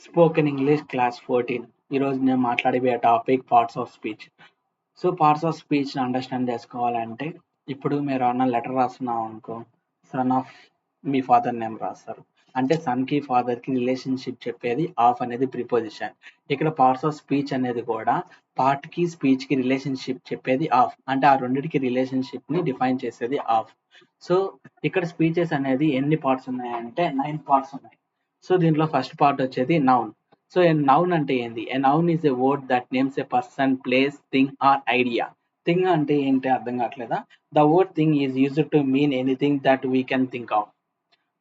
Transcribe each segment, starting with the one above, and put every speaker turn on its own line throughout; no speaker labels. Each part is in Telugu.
Spoken English class 14. ఈరోజు నేను మాట్లాడే topic parts of speech. So parts of స్పీచ్ని అండర్స్టాండ్ చేసుకోవాలంటే ఇప్పుడు మీరు అన్న లెటర్ రాస్తున్నాం అనుకో, సన్ ఆఫ్ మీ ఫాదర్ నేమ్ రాస్తారు. అంటే సన్కి ఫాదర్కి రిలేషన్షిప్ చెప్పేది ఆఫ్ అనేది ప్రిపోజిషన్. ఇక్కడ పార్ట్స్ ఆఫ్ స్పీచ్ అనేది కూడా పార్ట్కి స్పీచ్కి రిలేషన్షిప్ చెప్పేది ఆఫ్. అంటే ఆ రెండింటికి రిలేషన్షిప్ని డిఫైన్ చేసేది ఆఫ్. సో ఇక్కడ స్పీచెస్ అనేది ఎన్ని పార్ట్స్ ఉన్నాయంటే 9 పార్ట్స్ ఉన్నాయి. సో దీంట్లో ఫస్ట్ పార్ట్ వచ్చేది నౌన్. సో ఏ నౌన్ అంటే ఏంది? A noun is a word that names a person, place, thing or idea. Thing అంటే ఏంటి అర్థం కావట్లేదా? The word thing is used to mean anything that we can think of.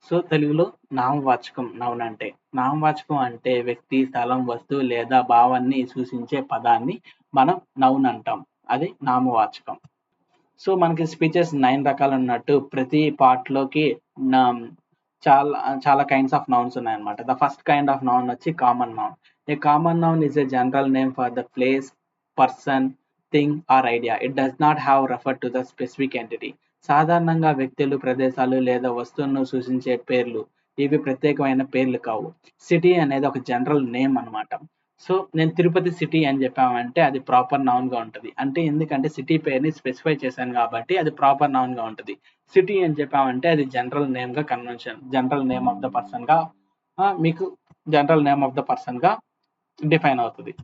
So తెలుగులో నామవాచకం నౌన్ అంటే. నామవాచకం అంటే వ్యక్తి, స్థలం, వస్తువు లేదా భావాన్ని సూచించే పదాన్ని మనం నౌన్ అంటాం. అది నామవాచకం. సో మనకి స్పీచెస్ 9 రకాలు ఉన్నట్టు ప్రతి పార్ట్లోకి చాలా చాలా కైండ్స్ ఆఫ్ నౌన్స్ ఉన్నాయన్నమాట. The first kind of noun వచ్చి common noun. A common noun is a general name for the place, person, thing or idea. It does not have refer to the specific entity. సాధారణంగా వ్యక్తులు, ప్రదేశాలు లేదా వస్తువులను సూచించే పేర్లు. ఇవి ప్రత్యేకమైన పేర్లు కావు. సిటీ అనేది ఒక జనరల్ నేమ్ అన్నమాట. సో నేను తిరుపతి సిటీ అని చెప్పామంటే అది ప్రాపర్ నౌన్ గా ఉంటుంది. అంటే ఎందుకంటే సిటీ పేరుని స్పెసిఫై చేశాను కాబట్టి అది ప్రాపర్ నౌన్ గా ఉంటుంది. సిటీ అని చెప్పామంటే అది జనరల్ నేమ్ గా convention, general name of the person గా మీకు general name of the person గా డిఫైన్ అవుతుంది.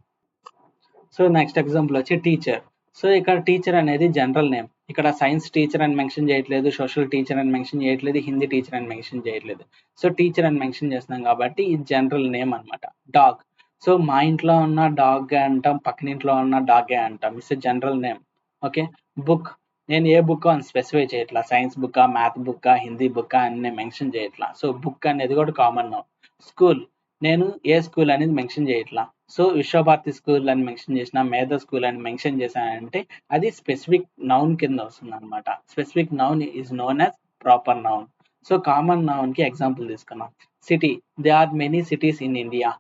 సో నెక్స్ట్ ఎగ్జాంపుల్ వచ్చి టీచర్. సో ఇక్కడ టీచర్ అనేది జనరల్ నేమ్. ఇక్కడ సైన్స్ టీచర్ అని మెన్షన్ చేయట్లేదు, సోషల్ టీచర్ అని మెన్షన్ చేయట్లేదు, హిందీ టీచర్ అని మెన్షన్ చేయట్లేదు. సో టీచర్ అని మెన్షన్ చేస్తున్నాం కాబట్టి ఇది జనరల్ నేమ్ అన్నమాట. డాగ్. సో మా ఇంట్లో ఉన్న డాగ్ అంటాం, పక్కన ఇంట్లో ఉన్న డాగే అంటాం. It's a general name. Okay. Book. నేను ఏ బుక్ అని స్పెసిఫై చేయట్లా. Science book, math book, Hindi book అని నేను మెన్షన్ చేయట్లా. సో బుక్ అనేది కూడా కామన్ నౌన్. స్కూల్. నేను ఏ స్కూల్ అనేది మెన్షన్ చేయట్లా. సో విశ్వభారతి స్కూల్ అని మెన్షన్ చేసిన, మేధా స్కూల్ అని మెన్షన్ చేశానంటే అది స్పెసిఫిక్ నౌన్ కింద వస్తుంది అనమాట. Specific noun is known as proper noun. So common noun కి ఎగ్జాంపుల్ తీసుకున్నాం. City. They are many cities in India.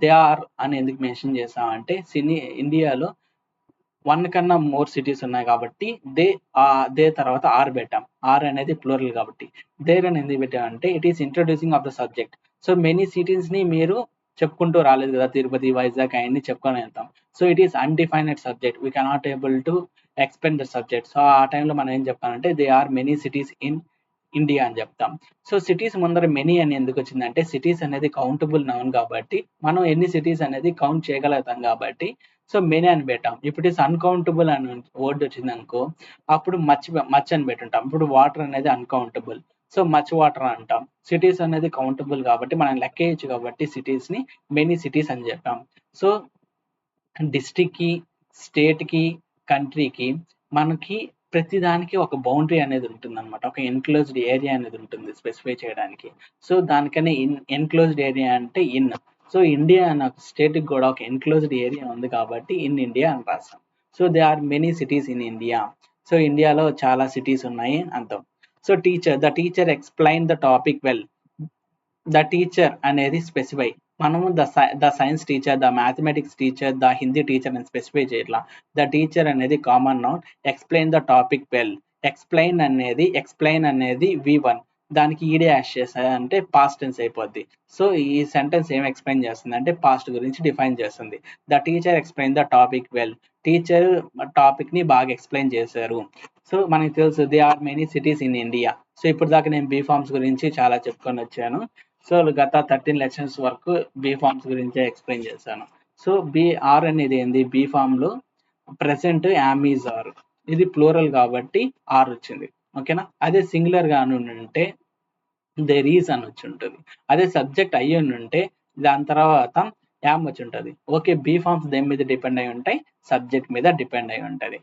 They are అని ఎందుకు మెన్షన్ చేసామంటే ఇండియాలో 1 కన్నా మోర్ సిటీస్ ఉన్నాయి కాబట్టి దే తర్వాత ఆర్ పెట్టాం. ఆర్ అనేది ప్లూరల్ కాబట్టి. దేర్ అని ఎందుకు పెట్టామంటే it is introducing of the subject. So many cities ని మీరు చెప్పుకుంటూ రాలేదు కదా, తిరుపతి, వైజాగ్ అవన్నీ చెప్పుకొని వెళ్తాం. So it is undefined subject. We cannot able to explain the subject. So ఆ టైంలో మనం ఏం చెప్పాలంటే they are many cities in India అని చెప్తాం. సో సిటీస్ ముందర మెనీ అని ఎందుకు వచ్చిందంటే సిటీస్ అనేది కౌంటబుల్ నౌన్ కాబట్టి మనం ఎన్ని సిటీస్ అనేది కౌంట్ చేయగలుగుతాం కాబట్టి సో మెనీ అని పెట్టాం. ఇప్పుడు ఇస్ అన్కౌంటబుల్ అని వర్డ్ వచ్చింది అనుకో, అప్పుడు మచ్ అని పెట్టుంటాం. ఇప్పుడు వాటర్ అనేది అన్కౌంటబుల్, సో మచ్ వాటర్ అంటాం. సిటీస్ అనేది కౌంటబుల్ కాబట్టి మనం లెక్కేయచ్చు కాబట్టి సిటీస్ ని మెనీ సిటీస్ అని చెప్పాం. సో డిస్ట్రిక్ట్ కి, స్టేట్ కి, కంట్రీకి మనకి ప్రతిదానికి ఒక బౌండరీ అనేది ఉంటుంది అనమాట. ఒక ఎన్క్లోజ్డ్ ఏరియా అనేది ఉంటుంది స్పెసిఫై చేయడానికి. సో దానికనే ఎన్క్లోజ్డ్ ఏరియా అంటే ఇన్. సో ఇండియా అనే ఒక స్టేట్కి కూడా ఒక ఎన్క్లోజ్డ్ ఏరియా ఉంది కాబట్టి ఇన్ ఇండియా అని రాస్తాం. So they are many cities in India. So ఇండియాలో చాలా సిటీస్ ఉన్నాయి అంటాం. So teacher. The teacher explain the topic well. The teacher అనేది స్పెసిఫై. మనము the science teacher, the mathematics teacher, the Hindi teacher అని స్పెసిఫై చేయట్లా. ద టీచర్ అనేది common noun. Explain the topic well. Explain అనేది V1. దానికి ఈడే యాష్ చేస్తారంటే పాస్ట్ టెన్స్ అయిపోద్ది. సో ఈ సెంటెన్స్ ఏం ఎక్స్ప్లెయిన్ చేస్తుంది అంటే పాస్ట్ గురించి డిఫైన్ చేస్తుంది. The teacher explain the topic well. Teacher topic ని బాగా ఎక్స్ప్లెయిన్ చేశారు. సో మనకి తెలుసు they are many cities in India. So ఇప్పుడు దాకా నేను బీ ఫార్మ్స్ గురించి చాలా చెప్పుకొని వచ్చాను. సో గత 13 లెసన్స్ వరకు బీ ఫార్మ్స్ గురించే ఎక్స్ప్లెయిన్ చేశాను. సో ఆర్ అనేది ఏంది? బీ ఫామ్ లో ప్రెసెంట్ యామ్ ఈజ్ ఆర్. ఇది ప్లూరల్ కాబట్టి ఆర్ వచ్చింది. ఓకేనా? అదే సింగులర్ గా ఉంటే దేర్ ఈజ్ అని వచ్చి ఉంటుంది. అదే సబ్జెక్ట్ అయ్యి ఉంటే దాని తర్వాత యామ్ వచ్చి ఉంటుంది. ఓకే, బీ ఫార్మ్స్ దేని మీద డిపెండ్ అయి ఉంటాయి? సబ్జెక్ట్ మీద డిపెండ్ అయి ఉంటది.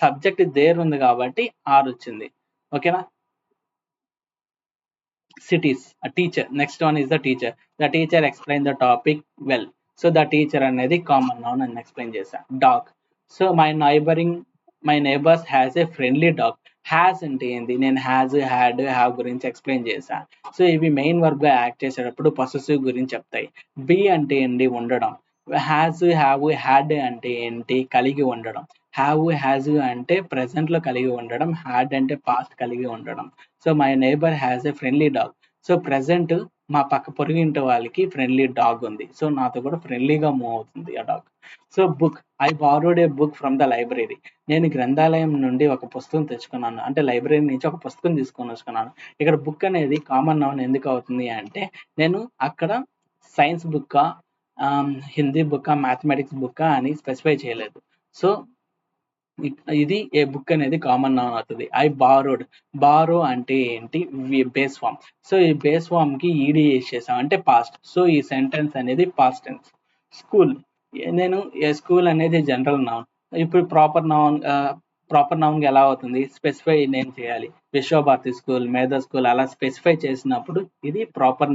సబ్జెక్ట్ దేర్ ఉంది కాబట్టి ఆర్ వచ్చింది. ఓకేనా? Cities. A teacher. Next one is the teacher. The teacher explained the topic well. So the teacher అనేది కామన్ నౌన్ అని ఎక్స్ప్లెయిన్ చేశా. Dog. So my neighbours has a friendly dog. Has అంటే ఏంది? నేను హ్యాజ్, హ్యాడ్, హ్యావ్ గురించి ఎక్స్ప్లెయిన్ చేశా. సో ఇవి మెయిన్ వర్బ్ గా యాక్ట్ చేసేటప్పుడు పొసెసివ్ గురించి చెప్తాయి. బి అంటే ఏంటి? ఉండడం. హ్యాజ్, హ్యావ్, హ్యాడ్ అంటే ఏంటి? కలిగి ఉండడం. హ్యావ్, హ్యాజ్ అంటే ప్రెసెంట్ లో కలిగి ఉండడం. హ్యాడ్ అంటే పాస్ట్ కలిగి ఉండడం. So my neighbour has a friendly dog. So present మా పక్క పొరుగింటి వాళ్ళకి ఫ్రెండ్లీ డాగ్ ఉంది. సో నాతో కూడా ఫ్రెండ్లీగా మూవ్ అవుతుంది ఆ dog. So book, I borrowed A book from the library. నేను గ్రంథాలయం నుండి ఒక పుస్తకం తెచ్చుకున్నాను. అంటే లైబ్రరీ నుంచి ఒక పుస్తకం తీసుకొని వచ్చుకున్నాను. ఇక్కడ బుక్ అనేది కామన్ నౌన్ ఎందుకు అవుతుంది అంటే, నేను అక్కడ సైన్స్ బుక్కా, హిందీ బుక్కా, మ్యాథమెటిక్స్ బుక్కా అని స్పెసిఫై చేయలేదు. సో ఇది ఏ బుక్ అనేది కామన్ నౌన్ అవుతుంది. ఐ బారోడ్, బారో అంటే ఏంటి, బేస్ ఫామ్. సో ఈ బేస్ ఫామ్ కి ఈడీ యూస్ చేసాం అంటే పాస్ట్. సో ఈ సెంటెన్స్ అనేది పాస్ట్ టెన్స్. స్కూల్, నేను స్కూల్ అనేది జనరల్ నౌన్. ఇప్పుడు ప్రాపర్ నౌన్ ఎలా అవుతుంది, స్పెసిఫై నేమ్ చేయాలి. విశ్వభారతి స్కూల్, మేధా స్కూల్ అలా స్పెసిఫై చేసినప్పుడు ఇది ప్రాపర్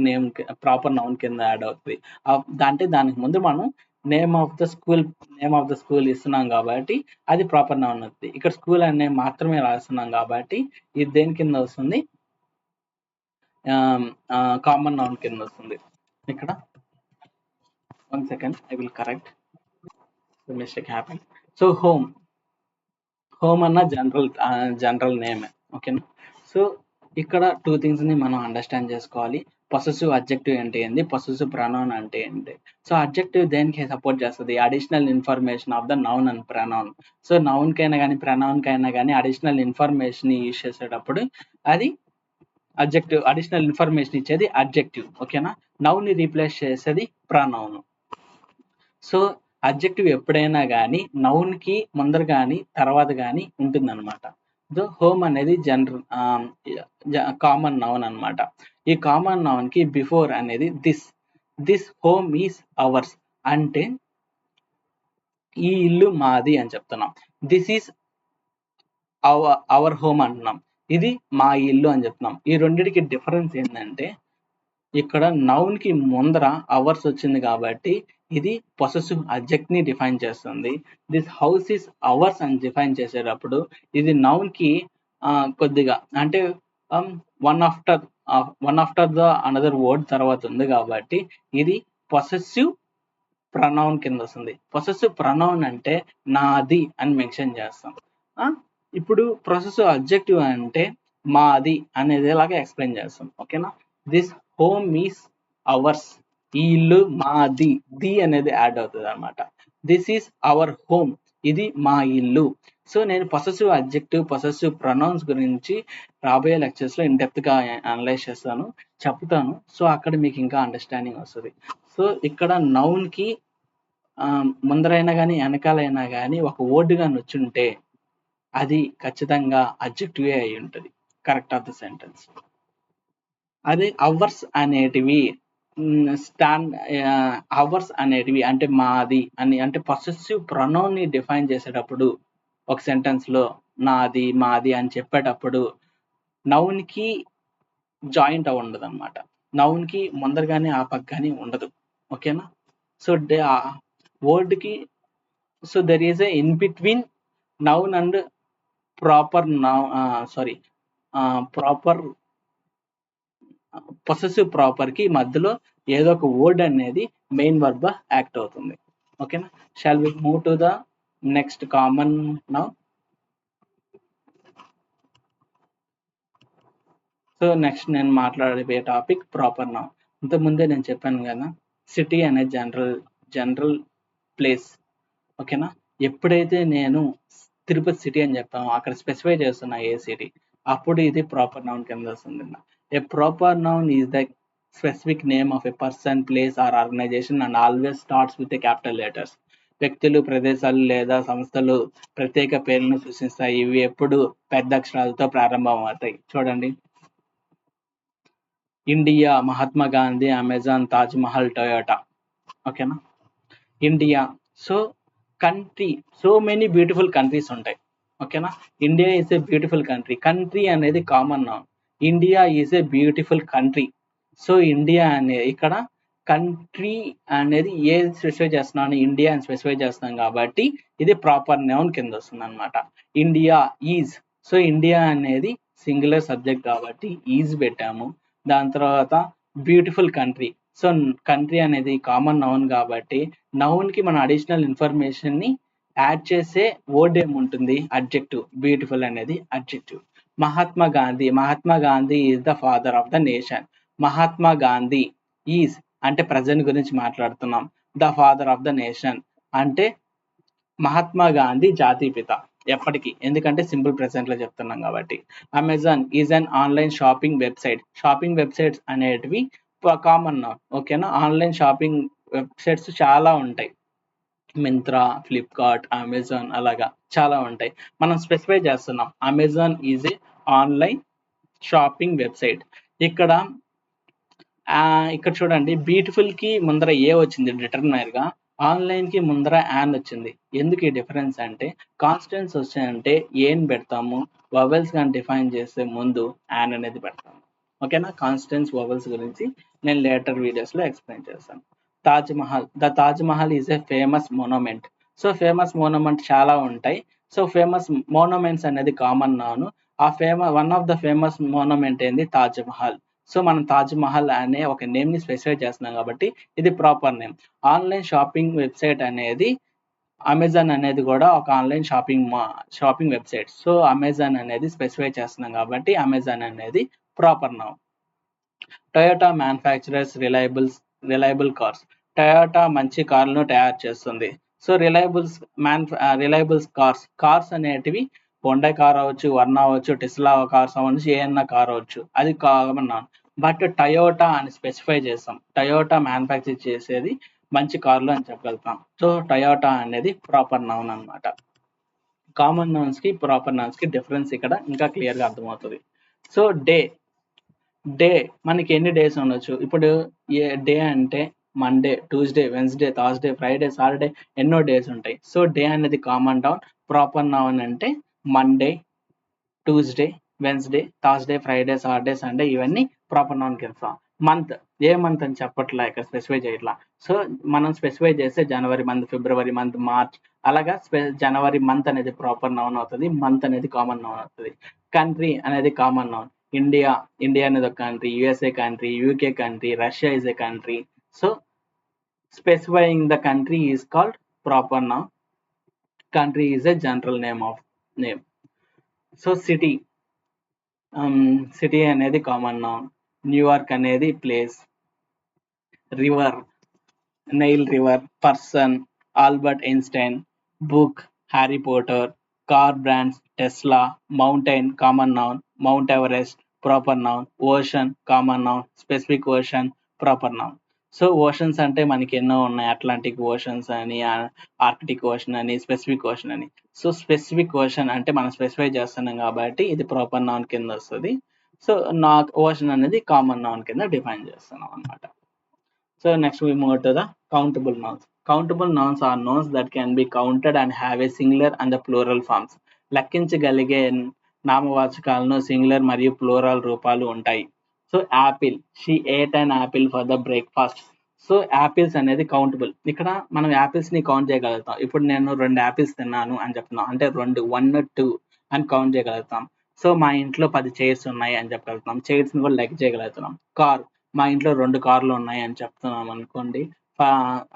నౌన్ కింద యాడ్ అవుతుంది. అంటే దానికి ముందు మనం నేమ్ ఆఫ్ ద స్కూల్ ఇస్తున్నాం కాబట్టి అది ప్రాపర్ నౌన్ అవుతుంది. ఇక్కడ స్కూల్ అనే మాత్రమే రాస్తున్నాం కాబట్టి ఇది దేని కింద వస్తుంది, కామన్ నౌన్ కింద వస్తుంది. ఇక్కడ 1 second, I will correct the mistake happened. So home అన్న జనరల్ నేమ్, ఓకేనా. సో ఇక్కడ 2 things ని మనం అండర్స్టాండ్ చేసుకోవాలి. పొసెసివ్ అడ్జెక్టివ్ అంటే ఏంటి, పొసెసివ్ ప్రొనౌన్ అంటే ఏంటి. సో అడ్జెక్టివ్ దేనికి సపోర్ట్ చేస్తుంది, additional information of the noun and pronoun. So noun కైనా కానీ ప్రొనౌన్ కైనా కానీ అడిషనల్ ఇన్ఫర్మేషన్ యూజ్ చేసేటప్పుడు అది అడ్జెక్టివ్, అడిషనల్ ఇన్ఫర్మేషన్ ఇచ్చేది అడ్జెక్టివ్, ఓకేనా. నౌన్ ని రీప్లేస్ చేసేది ప్రొనౌన్. సో అడ్జెక్టివ్ ఎప్పుడైనా కానీ నౌన్ కి ముందర కానీ తర్వాత కానీ ఉంటుందన్నమాట. సో హోమ్ అనేది కామన్ నౌన్ అన్నమాట. ఈ కామన్ నౌన్ కి బిఫోర్ అనేది దిస్ హోమ్ ఈస్ అవర్స్ అంటే ఈ ఇల్లు మాది అని చెప్తున్నాం. దిస్ ఈస్ అవర్ హోమ్ అంటున్నాం, ఇది మా ఇల్లు అని చెప్తున్నాం. ఈ రెండిటికి డిఫరెన్స్ ఏంటంటే, ఇక్కడ నౌన్ కి ముందర అవర్స్ వచ్చింది కాబట్టి ఇది పొసెసివ్ అడ్జెక్ట్ ని డిఫైన్ చేస్తుంది. దిస్ హౌస్ ఈస్ అవర్స్ అని డిఫైన్ చేసేటప్పుడు ఇది నౌన్ కి కొద్దిగా అంటే one after the another word తర్వాత ఉంది కాబట్టి ఇది పొసెసివ్ ప్రొనౌన్ కింద వస్తుంది. పొసెసివ్ ప్రొనౌన్ అంటే నాది అని మెన్షన్ చేస్తాం. ఇప్పుడు పొసెసివ్ అడ్జెక్టివ్ అంటే మాది అనేది లాగా ఎక్స్ప్లెయిన్ చేస్తాం, ఓకేనా. దిస్ హోమ్ ఈస్ అవర్స్, ఈ ఇల్లు మాది, ది అనేది యాడ్ అవుతుంది అనమాట. దిస్ ఈస్ అవర్ హోమ్, ఇది మా ఇల్లు. సో నేను పొసెసివ్ అడ్జెక్టివ్, పొసెసివ్ ప్రొనౌన్స్ గురించి రాబోయే లెక్చర్స్ లో ఇన్ డెప్త్ గా అనలైజ్ చేస్తాను, చెప్తాను. సో అక్కడ మీకు ఇంకా అండర్స్టాండింగ్ వస్తుంది. సో ఇక్కడ నౌన్ కి ముందరైనా కానీ వెనకాలైనా కానీ ఒక వర్డ్ గా నొచ్చుంటే అది ఖచ్చితంగా అడ్జెక్టివ్ అయి ఉంటుంది, కరెక్ట్ ఆఫ్ ద సెంటెన్స్. అదే అవర్స్ అనేటివి అవర్స్ అనేటివి అంటే మాది అని, అంటే పొసెసివ్ ప్రొనౌన్ ని డిఫైన్ చేసేటప్పుడు ఒక సెంటెన్స్ లో నాది మాది అని చెప్పేటప్పుడు నౌన్ కి జాయింట్ అవి ఉండదు అనమాట. నౌన్ కి ముందర కానీ ఆ పక్క కానీ ఉండదు, ఓకేనా. సో వర్డ్ కి, so there is a in between noun and proper possessive proper కి మధ్యలో ఏదో ఒక వర్డ్ అనేది మెయిన్ వర్బ్ యాక్ట్ అవుతుంది, ఓకేనా. Shall we move to the next common noun. So next నేను మాట్లాడే టాపిక్ ప్రాపర్ నౌన్. ఇంతకుముందే నేను చెప్పాను కదా, సిటీ అనేది జనరల్ ప్లేస్, ఓకేనా. ఎప్పుడైతే నేను తిరుపతి సిటీ అని చెప్పాను, అక్కడ స్పెసిఫై చేస్తున్నా ఏ సిటీ, అప్పుడు ఇది ప్రాపర్ నౌన్ కింద వస్తుంది. A proper noun is the specific name of a person, place or organisation and always starts with a capital letters. వ్యక్తులు, ప్రదేశాలు లేదా సంస్థలు ప్రత్యేక పేర్లను సూచిస్తాయి. ఇవి ఎప్పుడు పెద్ద అక్షరాలతో ప్రారంభం అవుతాయి. చూడండి, India, Mahatma Gandhi, Amazon, Taj Mahal, Toyota, ఓకేనా. India, so country, so many beautiful countries ఉంటాయి, ఓకేనా. India is a beautiful country. Country అనేది common noun. India is a beautiful country. So India అనేది ఇక్కడ కంట్రీ అనేది ఏ స్పెసిఫై చేస్తున్నాను, ఇండియా అని స్పెసిఫై చేస్తున్నాం కాబట్టి ఇది ప్రాపర్ నౌన్ కింద వస్తుంది అనమాట. ఇండియా ఈజ్, సో ఇండియా అనేది సింగులర్ సబ్జెక్ట్ కాబట్టి ఈజ్ పెట్టాము. దాని తర్వాత బ్యూటిఫుల్ కంట్రీ, సో కంట్రీ అనేది కామన్ నౌన్ కాబట్టి నౌన్ కి మన అడిషనల్ ఇన్ఫర్మేషన్ ని యాడ్ చేసే వర్డ్ ఏముంటుంది, అడ్జెక్టివ్. బ్యూటిఫుల్ అనేది adjective. Mahatma Gandhi is the father of the nation. Mahatma Gandhi is అంటే ప్రజెంట్ గురించి మాట్లాడుతున్నాం. The father of the nation అంటే మహాత్మా గాంధీ జాతీయపిత ఎప్పటికీ, ఎందుకంటే సింపుల్ ప్రెసెంట్ లో చెప్తున్నాం కాబట్టి. Amazon is an online shopping website. Shopping websites అనేటివి కామన్ నౌన్. ఓకేనా, ఆన్లైన్ షాపింగ్ వెబ్సైట్స్ చాలా ఉంటాయి. మింత్రా, ఫ్లిప్కార్ట్, అమెజాన్ అలాగా చాలా ఉంటాయి. మనం స్పెసిఫై చేస్తున్నాం Amazon is a online shopping website. ఇక్కడ ఇక్కడ చూడండి, బ్యూటిఫుల్ కి ముందర ఏ వచ్చింది డిటర్మినర్ గా, ఆన్లైన్ కి ముందర యాన్ వచ్చింది. ఎందుకు ఈ డిఫరెన్స్ అంటే, కాన్స్టెంట్స్ వచ్చాయంటే ఏం పెడతాము, వవెల్స్ కానీ డిఫైన్ చేసే ముందు యాన్ అనేది పెడతాము. ఓకేనా, కాన్స్టెంట్స్ వవెల్స్ గురించి నేను లేటర్ వీడియోస్ లో ఎక్స్ప్లెయిన్ చేస్తాను. Taj Mahal, the Taj Mahal is a famous monument. So famous monument చాలా ఉంటాయి. సో ఫేమస్ మోనోమెంట్స్ అనేది common noun. One of the famous monument ఏంది, తాజ్ మహల్. సో మనం తాజ్ మహల్ అనే ఒక నేమ్ ని స్పెసిఫై చేస్తున్నాం కాబట్టి ఇది proper name. Online shopping website అనేది అమెజాన్ అనేది కూడా ఒక online shopping website. So Amazon అనేది స్పెసిఫై చేస్తున్నాం కాబట్టి అమెజాన్ అనేది proper noun. Toyota manufacturers reliable cars. Toyota మంచి కార్లను తయారు చేస్తుంది. సో రిలయబుల్స్ కార్స్ అనేటివి హోండా కార్ అవ్వచ్చు, వర్నా అవ్వచ్చు, టెస్లా కార్స్ అవ్వచ్చు, ఏఎన్నా కార్ అవ్వచ్చు, అది కామన్ నౌన్. బట్ టయోటా అని స్పెసిఫై చేస్తాం. టయోటా మ్యానుఫ్యాక్చర్ చేసేది మంచి కార్లు అని చెప్పగలుగుతాం. సో టయోటా అనేది ప్రాపర్ నౌన్ అన్నమాట. కామన్ నౌన్స్ కి ప్రాపర్ నౌన్స్ కి డిఫరెన్స్ ఇక్కడ ఇంకా క్లియర్ గా అర్థమవుతుంది. సో డే మనకి ఎన్ని డేస్ ఉండొచ్చు. ఇప్పుడు ఏ డే అంటే Monday, Tuesday, Wednesday, Thursday, Friday, Saturday, ఎన్నో డేస్ ఉంటాయి. సో డే అనేది కామన్ నౌన్. ప్రాపర్ నౌన్ అంటే Monday, Tuesday, Wednesday, Thursday, Friday, Saturday, Sunday, ఇవన్నీ ప్రాపర్ నౌన్ కింద. మంత్, ఏ మంత్ అని చెప్పట్లా, ఇక్కడ స్పెసిఫై చేయట్లా. సో మనం స్పెసిఫై చేస్తే జనవరి మంత్, ఫిబ్రవరి మంత్, మార్చ్, అలాగా జనవరి మంత్ అనేది ప్రాపర్ నౌన్ అవుతుంది, మంత్ అనేది కామన్ నౌన్ అవుతుంది. కంట్రీ అనేది కామన్ నౌన్. ఇండియా అనేది ఒక country, USA country, UK country, Russia is a country. So specifying the country is called proper noun. Country is a general name. So city అనేది కామన్ నౌన్. న్యూయార్క్ అనేది place. River, Nile river. Person, Albert Einstein. Book, Harry Potter. Car brands, Tesla. Mountain, common noun. Mount Everest, proper noun. Ocean, common noun. Specific ocean, proper noun. So oceans అంటే మనకి ఎన్నో ఉన్నాయి, అట్లాంటిక్ ఓషన్స్ అని, ఆర్కిటిక్ ఓషన్ అని, స్పెసిఫిక్ ఓషన్ అని. సో స్పెసిఫిక్ ఓషన్ అంటే మనం స్పెసిఫై చేస్తున్నాం కాబట్టి ఇది ప్రాపర్ నౌన్ కింద వస్తుంది. సో ఓషన్ అనేది కామన్ నౌన్ కింద డిఫైన్ చేస్తున్నాం అన్నమాట. So next we move to the countable nouns. Countable nouns are nouns that can be counted and have a singular and the plural forms. లెక్కించగలిగే నామవాచకాలను సింగులర్ మరియు ప్లూరల్ రూపాలు ఉంటాయి. So apple, she ate an apple for the breakfast. So apples అనేది కౌంటబుల్. ఇక్కడ మనం యాపిల్స్ ని కౌంట్ చేయగలుగుతాం. ఇప్పుడు నేను 2 యాపిల్స్ తిన్నాను అని చెప్తున్నాం అంటే 2, 1, 2 అని కౌంట్ చేయగలుగుతాం. సో మా ఇంట్లో 10 చైర్స్ ఉన్నాయి అని చెప్పగలుగుతాం. చైర్స్ ని కూడా లెక్క చేయగలుగుతున్నాం. కార్, మా ఇంట్లో 2 కార్లు ఉన్నాయి అని చెప్తున్నాం అనుకోండి,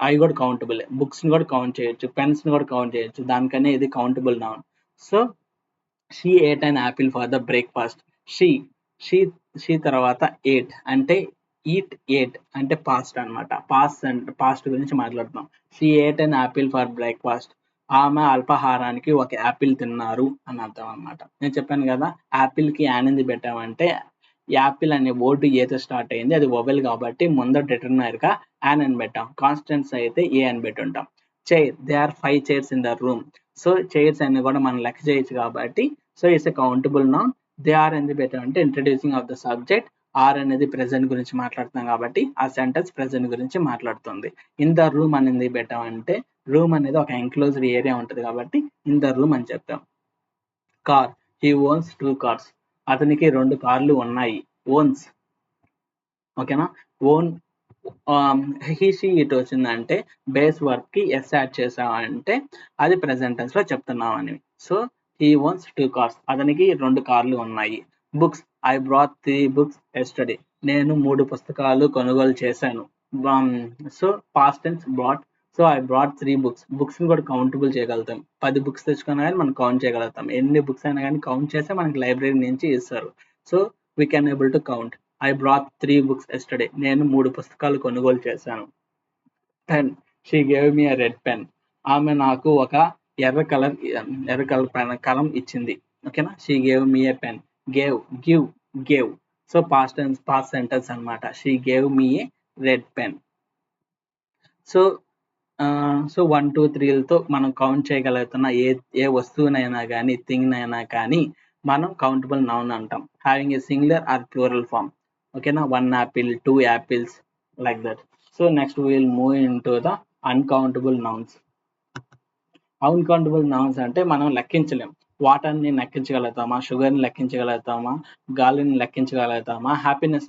అవి కూడా కౌంటబుల్. బుక్స్ ని కూడా కౌంట్ చేయొచ్చు, పెన్స్ ని కూడా కౌంట్ చేయొచ్చు, దానికనే ఇది countable noun. So she ate an apple for the breakfast. She తర్వాత ఏట్ అంటే ఏట్ అంటే పాస్ట్ అనమాట. పాస్ట్ గురించి మాట్లాడుతున్నాం. She ate an apple for breakfast. ఆమె అల్పాహారానికి ఒక యాపిల్ తిన్నారు అని అర్థం అనమాట. నేను చెప్పాను కదా, యాపిల్ కి యానింది పెట్టామంటే యాపిల్ అనే వర్డ్ ఏతో స్టార్ట్ అయింది, అది వొవెల్ కాబట్టి ముందర డిటర్మినర్ గా యాన్ అని పెట్టాం. కాన్స్టెంట్స్ అయితే ఏ అని పెట్టుంటాం. Chair, they are 5 chairs in the room. So chairs అన్ని కూడా మనం లెక్క చేయొచ్చు కాబట్టి so it's a countable noun. They are ఎందుకు పెట్టామంటే introducing of the subject. Are అనేది ప్రెసెంట్ గురించి మాట్లాడుతున్నాం కాబట్టి ఆ సెంటెన్స్ ప్రెసెంట్ గురించి మాట్లాడుతుంది. ఇన్ ద రూమ్ అని ఎందుకు పెట్టామంటే రూమ్ అనేది ఒక ఎంక్లోజ్డ్ ఏరియా ఉంటుంది కాబట్టి ఇన్ ద రూమ్ అని చెప్తాం. Car, he ones 2 cars. అతనికి 2 కార్లు ఉన్నాయి. ఓన్స్, ఓకేనా. ఓన్, హీ షీ ఇట్ వచ్చిందంటే బేస్ వర్క్ కి ఎస్ యాడ్ చేసామంటే అది ప్రెసెంట్ టెన్స్ లో చెప్తున్నాం అని. సో హీ ఓన్స్ 2 కార్స్, అతనికి 2 కార్లు ఉన్నాయి. Books, I brought 3 books yesterday. నేను 3 పుస్తకాలు కొనుగోలు చేశాను. So past tense brought. So I brought 3 books. Books ని కూడా కౌంటబుల్ చేయగలుగుతాం. 10 బుక్స్ తెచ్చుకున్నా కానీ మనం కౌంట్ చేయగలుగుతాం. ఎన్ని బుక్స్ అయినా కానీ కౌంట్ చేస్తే మనకి లైబ్రరీ నుంచి ఇస్తారు. So we can able to count. I brought 3 books yesterday. నేను 3 పుస్తకాలు కొనుగోలు చేశాను. 10. She gave me a red pen. ఆమె నాకు ఒక ఎర్ర కలర్ కలం ఇచ్చింది. ఓకేనా? She gave me a pen. Gave. So past sentence అన్నమాట. She gave me a red pen. So so 1, 2, 3లతో మనం కౌంట్ చేయగలుగుతున్న ఏ వస్తువునైనా కానీ థింగ్నైనా కానీ మనం కౌంటబుల్ నౌన్ అంటాం. Having a singular or plural form. ఓకేనా? 1 apple, 2 apples, like that. So next we will move into the uncountable nouns. Uncountable nouns అంటే మనం లెక్కించలేం. వాటర్ని లెక్కించగలుగుతామా, షుగర్ని లెక్కించగలుగుతామా, గాలిని లెక్కించగలుగుతామా, హ్యాపీనెస్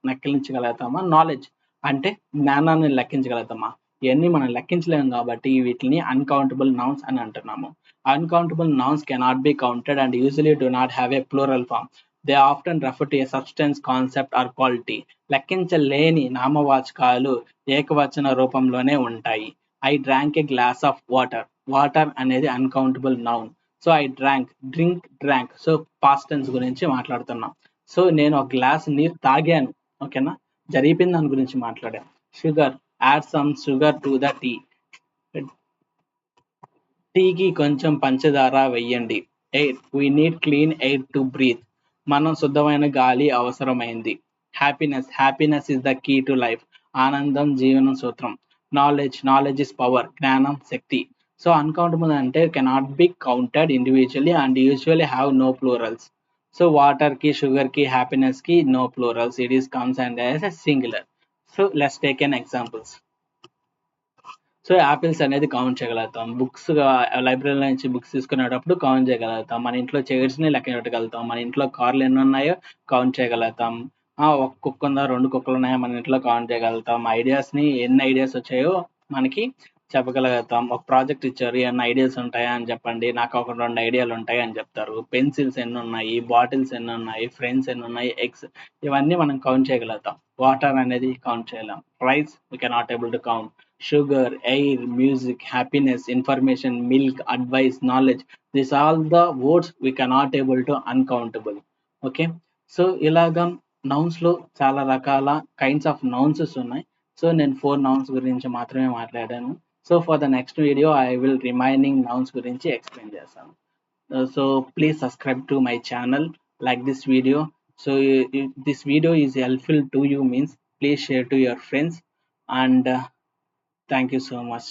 లెక్కించగలుగుతామా, నాలెడ్జ్ అంటే జ్ఞానాన్ని లెక్కించగలుగుతామా, ఇవన్నీ మనం లెక్కించలేము కాబట్టి వీటిని అన్కౌంటబుల్ నౌన్స్ అని అంటున్నాము. Uncountable nouns cannot be counted and usually do not have a plural form. They often refer to a substance, concept or quality. లెక్కించలేని నామవాచకాలు ఏకవచన రూపంలోనే ఉంటాయి. I drank a glass of water అనేది uncountable noun. So I drank. So past tense గురించి మాట్లాడుతున్నాం. సో నేను ఒక గ్లాస్ నీరు తాగాను. ఓకేనా? జరిగిపోయిన దాని గురించి మాట్లాడాను. Sugar, add some sugar to the tea. టీకి కొంచెం పంచదార వెయ్యండి. Air, we need clean air to breathe. మనం శుద్ధమైన గాలి అవసరమైంది. Happiness is the key to life. ఆనందం జీవన సూత్రం. Knowledge is power. జ్ఞానం శక్తి. సో అన్కౌంటబుల్ అంటే cannot be counted individually and usually have no plurals. So water కి, షుగర్ కి, హ్యాపీనెస్ కి no plurals. It is comes and as a singular. So let's take an examples. So apples అనేది కౌంట్ చేయగలుగుతాం. బుక్స్ లైబ్రరీలో నుంచి బుక్స్ తీసుకునేటప్పుడు కౌంట్ చేయగలుగుతాం. మన ఇంట్లో చైర్స్ని లెక్క పెట్టగలుగుతాం. మన ఇంట్లో కార్లు ఎన్ని ఉన్నాయో కౌంట్ చేయగలుగుతాం. ఒక కుక్క ఉందా, 2 కుక్కలు ఉన్నాయో మన ఇంట్లో కౌంట్ చేయగలుగుతాం. ఐడియాస్ని ఎన్ని ఐడియాస్ వచ్చాయో మనకి చెప్పగలుగుతాం. ఒక ప్రాజెక్ట్ ఇచ్చారు, ఎన్ని ఐడియాస్ ఉంటాయా అని చెప్పండి. నాకు ఒక 2 ఐడియాలు ఉంటాయి అని చెప్తారు. పెన్సిల్స్ ఎన్ని ఉన్నాయి, బాటిల్స్ ఎన్ని ఉన్నాయి, ఫ్రెండ్స్ ఎన్ని ఉన్నాయి, ఎగ్స్, ఇవన్నీ మనం కౌంట్ చేయగలుగుతాం. వాటర్ అనేది కౌంట్ చేయలేం. Rice we cannot able to count. Sugar, air, music, happiness, information, milk, advice, knowledge. These all the words we cannot able to uncountable. Okay. So ఇలాగా నౌన్స్ లో చాలా రకాల కైండ్స్ ఆఫ్ నౌన్స్ ఉన్నాయి. సో నేను 4 నౌన్స్ గురించి మాత్రమే మాట్లాడాను. So for the next video I will remaining nouns గురించి ఎక్స్ప్లెయిన్ చేస్తాను. So please subscribe to my channel, like this video. So if this video is helpful to you means please share to your friends and thank you so much.